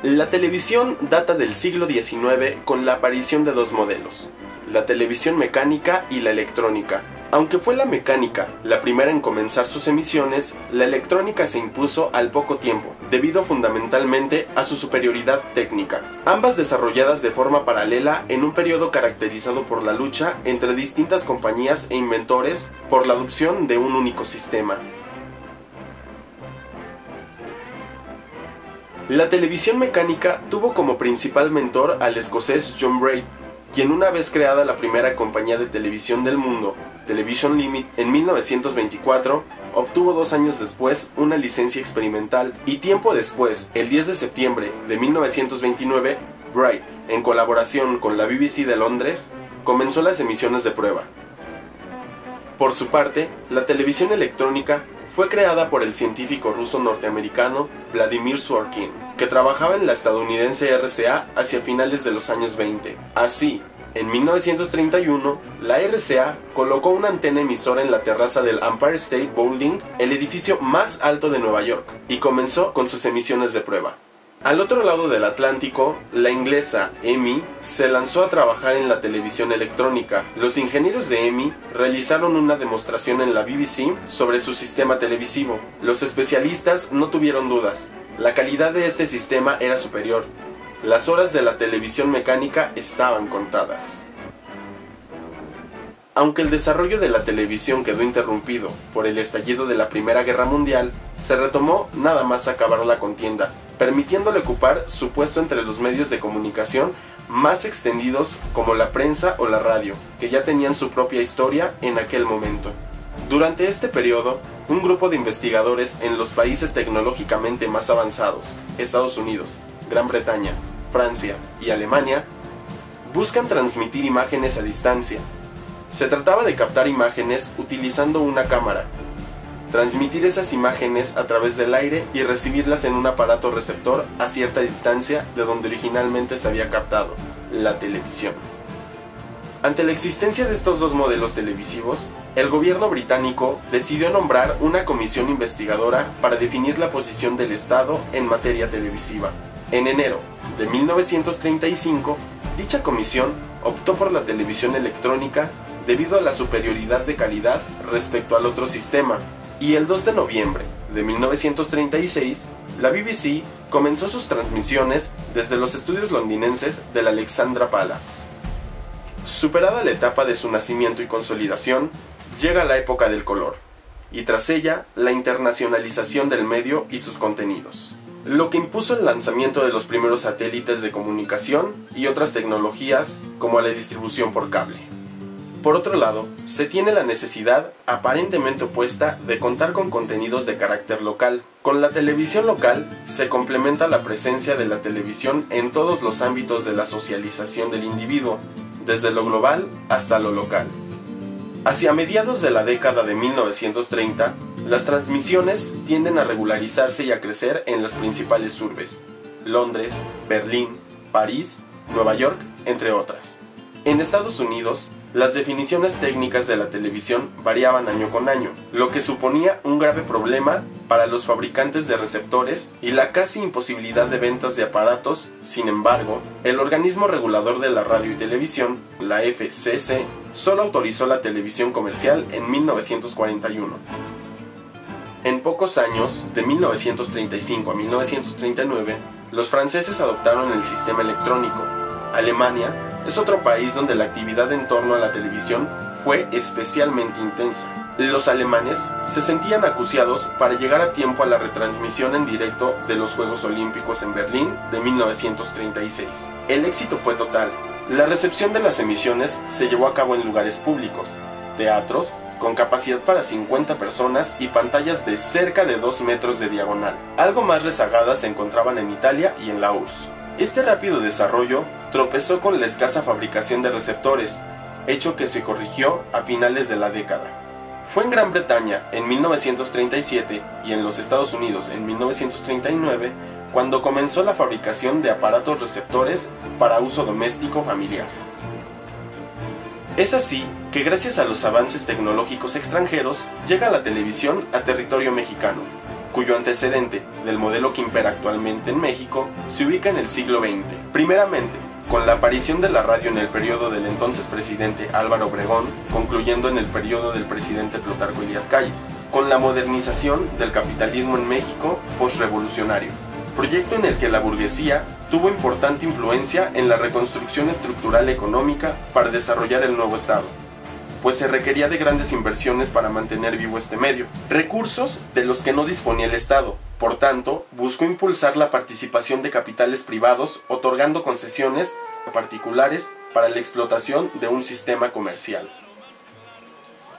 La televisión data del siglo XIX con la aparición de dos modelos, la televisión mecánica y la electrónica. Aunque fue la mecánica la primera en comenzar sus emisiones, la electrónica se impuso al poco tiempo, debido fundamentalmente a su superioridad técnica. Ambas desarrolladas de forma paralela en un periodo caracterizado por la lucha entre distintas compañías e inventores por la adopción de un único sistema. La televisión mecánica tuvo como principal mentor al escocés John Braid, quien una vez creada la primera compañía de televisión del mundo, Television Limit, en 1924, obtuvo 2 años después una licencia experimental y tiempo después, el 10 de septiembre de 1929, Braid, en colaboración con la BBC de Londres, comenzó las emisiones de prueba. Por su parte, la televisión electrónica fue creada por el científico ruso-norteamericano Vladimir Zworykin, que trabajaba en la estadounidense RCA hacia finales de los años 20. Así, en 1931, la RCA colocó una antena emisora en la terraza del Empire State Building, el edificio más alto de Nueva York, y comenzó con sus emisiones de prueba. Al otro lado del Atlántico, la inglesa EMI se lanzó a trabajar en la televisión electrónica. Los ingenieros de EMI realizaron una demostración en la BBC sobre su sistema televisivo. Los especialistas no tuvieron dudas. La calidad de este sistema era superior. Las horas de la televisión mecánica estaban contadas. Aunque el desarrollo de la televisión quedó interrumpido por el estallido de la Primera Guerra Mundial, se retomó nada más acabar la contienda, permitiéndole ocupar su puesto entre los medios de comunicación más extendidos como la prensa o la radio, que ya tenían su propia historia en aquel momento. Durante este periodo, un grupo de investigadores en los países tecnológicamente más avanzados, Estados Unidos, Gran Bretaña, Francia y Alemania, buscan transmitir imágenes a distancia. Se trataba de captar imágenes utilizando una cámara, transmitir esas imágenes a través del aire y recibirlas en un aparato receptor a cierta distancia de donde originalmente se había captado, la televisión. Ante la existencia de estos dos modelos televisivos, el gobierno británico decidió nombrar una comisión investigadora para definir la posición del Estado en materia televisiva. En enero de 1935, dicha comisión optó por la televisión electrónica debido a la superioridad de calidad respecto al otro sistema, y el 2 de noviembre de 1936, la BBC comenzó sus transmisiones desde los estudios londinenses del Alexandra Palace. Superada la etapa de su nacimiento y consolidación, llega la época del color, y tras ella, la internacionalización del medio y sus contenidos, lo que impuso el lanzamiento de los primeros satélites de comunicación y otras tecnologías como la distribución por cable. Por otro lado, se tiene la necesidad aparentemente opuesta de contar con contenidos de carácter local. Con la televisión local se complementa la presencia de la televisión en todos los ámbitos de la socialización del individuo, desde lo global hasta lo local. Hacia mediados de la década de 1930, las transmisiones tienden a regularizarse y a crecer en las principales urbes: Londres, Berlín, París, Nueva York, entre otras. En Estados Unidos, las definiciones técnicas de la televisión variaban año con año, lo que suponía un grave problema para los fabricantes de receptores y la casi imposibilidad de ventas de aparatos. Sin embargo, el organismo regulador de la radio y televisión, la FCC, solo autorizó la televisión comercial en 1941. En pocos años, de 1935 a 1939, los franceses adoptaron el sistema electrónico. Alemania es otro país donde la actividad en torno a la televisión fue especialmente intensa. Los alemanes se sentían acuciados para llegar a tiempo a la retransmisión en directo de los Juegos Olímpicos en Berlín de 1936. El éxito fue total. La recepción de las emisiones se llevó a cabo en lugares públicos, teatros con capacidad para 50 personas y pantallas de cerca de 2 metros de diagonal. Algo más rezagadas se encontraban en Italia y en la URSS. Este rápido desarrollo tropezó con la escasa fabricación de receptores, hecho que se corrigió a finales de la década. Fue en Gran Bretaña en 1937 y en los Estados Unidos en 1939 cuando comenzó la fabricación de aparatos receptores para uso doméstico familiar. Es así que gracias a los avances tecnológicos extranjeros llega la televisión a territorio mexicano, cuyo antecedente del modelo que impera actualmente en México se ubica en el siglo XX. Primeramente, con la aparición de la radio en el periodo del entonces presidente Álvaro Obregón, concluyendo en el periodo del presidente Plutarco Elías Calles, con la modernización del capitalismo en México postrevolucionario, proyecto en el que la burguesía tuvo importante influencia en la reconstrucción estructural económica para desarrollar el nuevo Estado, pues se requería de grandes inversiones para mantener vivo este medio, recursos de los que no disponía el Estado. Por tanto, buscó impulsar la participación de capitales privados, otorgando concesiones a particulares para la explotación de un sistema comercial.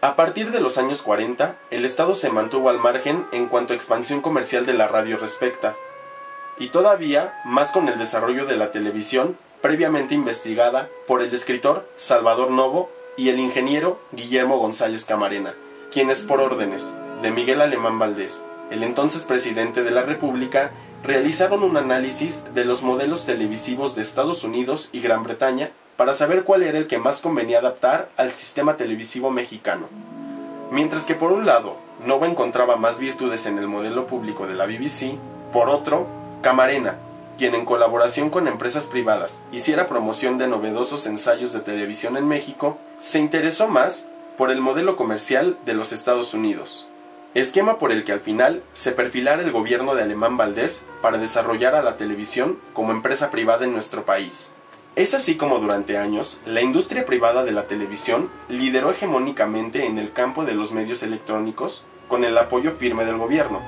A partir de los años 40, el Estado se mantuvo al margen en cuanto a expansión comercial de la radio respecta, y todavía más con el desarrollo de la televisión, previamente investigada por el escritor Salvador Novo y el ingeniero Guillermo González Camarena, quienes por órdenes de Miguel Alemán Valdés, el entonces presidente de la República, realizaron un análisis de los modelos televisivos de Estados Unidos y Gran Bretaña para saber cuál era el que más convenía adaptar al sistema televisivo mexicano. Mientras que por un lado, Novo encontraba más virtudes en el modelo público de la BBC, por otro, Camarena, quien en colaboración con empresas privadas hiciera promoción de novedosos ensayos de televisión en México, se interesó más por el modelo comercial de los Estados Unidos, esquema por el que al final se perfilara el gobierno de Alemán Valdés para desarrollar a la televisión como empresa privada en nuestro país. Es así como durante años, la industria privada de la televisión lideró hegemónicamente en el campo de los medios electrónicos con el apoyo firme del gobierno,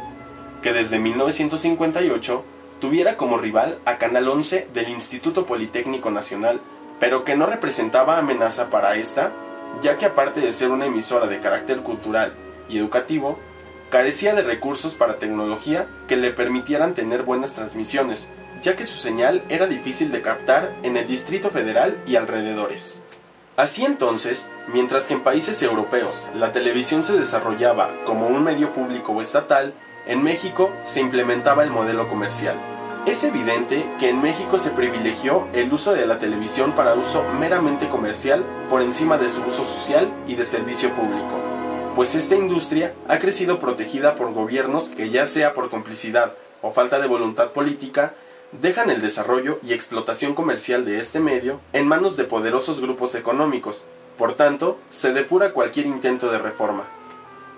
que desde 1958 tuviera como rival a Canal 11 del Instituto Politécnico Nacional, pero que no representaba amenaza para esta, ya que aparte de ser una emisora de carácter cultural y educativo, carecía de recursos para tecnología que le permitieran tener buenas transmisiones, ya que su señal era difícil de captar en el Distrito Federal y alrededores. Así entonces, mientras que en países europeos la televisión se desarrollaba como un medio público o estatal, en México se implementaba el modelo comercial. Es evidente que en México se privilegió el uso de la televisión para uso meramente comercial por encima de su uso social y de servicio público, pues esta industria ha crecido protegida por gobiernos que, ya sea por complicidad o falta de voluntad política, dejan el desarrollo y explotación comercial de este medio en manos de poderosos grupos económicos. Por tanto, se depura cualquier intento de reforma.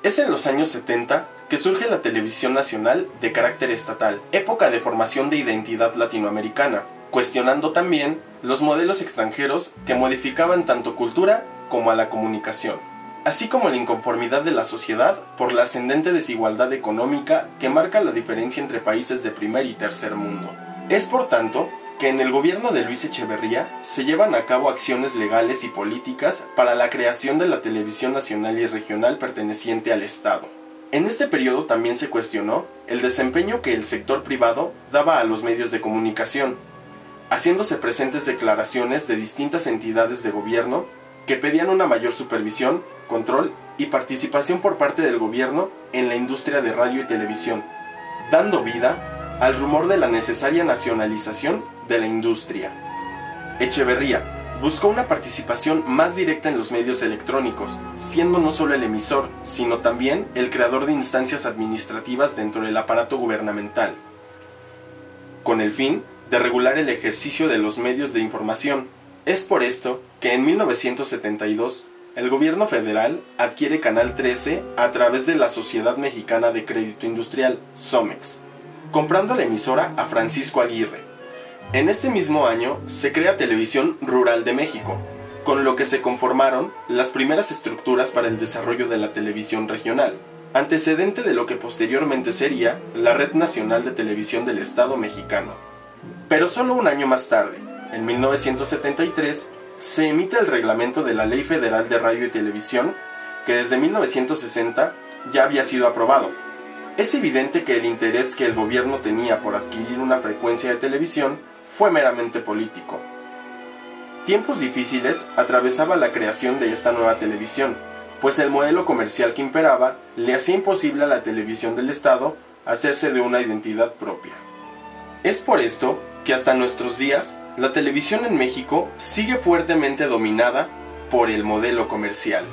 Es en los años 70 que surge la televisión nacional de carácter estatal, época de formación de identidad latinoamericana, cuestionando también los modelos extranjeros que modificaban tanto cultura como a la comunicación, así como la inconformidad de la sociedad por la ascendente desigualdad económica que marca la diferencia entre países de primer y tercer mundo. Es por tanto que en el gobierno de Luis Echeverría se llevan a cabo acciones legales y políticas para la creación de la televisión nacional y regional perteneciente al Estado. En este periodo también se cuestionó el desempeño que el sector privado daba a los medios de comunicación, haciéndose presentes declaraciones de distintas entidades de gobierno que pedían una mayor supervisión, control y participación por parte del gobierno en la industria de radio y televisión, dando vida al rumor de la necesaria nacionalización de la industria. Echeverría buscó una participación más directa en los medios electrónicos, siendo no solo el emisor, sino también el creador de instancias administrativas dentro del aparato gubernamental, con el fin de regular el ejercicio de los medios de información. Es por esto que en 1972 el gobierno federal adquiere Canal 13 a través de la Sociedad Mexicana de Crédito Industrial, SOMEX, comprando la emisora a Francisco Aguirre. En este mismo año se crea Televisión Rural de México, con lo que se conformaron las primeras estructuras para el desarrollo de la televisión regional, antecedente de lo que posteriormente sería la Red Nacional de Televisión del Estado mexicano. Pero solo un año más tarde, en 1973, se emite el reglamento de la Ley Federal de Radio y Televisión, que desde 1960 ya había sido aprobado. Es evidente que el interés que el gobierno tenía por adquirir una frecuencia de televisión fue meramente político. Tiempos difíciles atravesaba la creación de esta nueva televisión, pues el modelo comercial que imperaba le hacía imposible a la televisión del Estado hacerse de una identidad propia. Es por esto que hasta nuestros días la televisión en México sigue fuertemente dominada por el modelo comercial.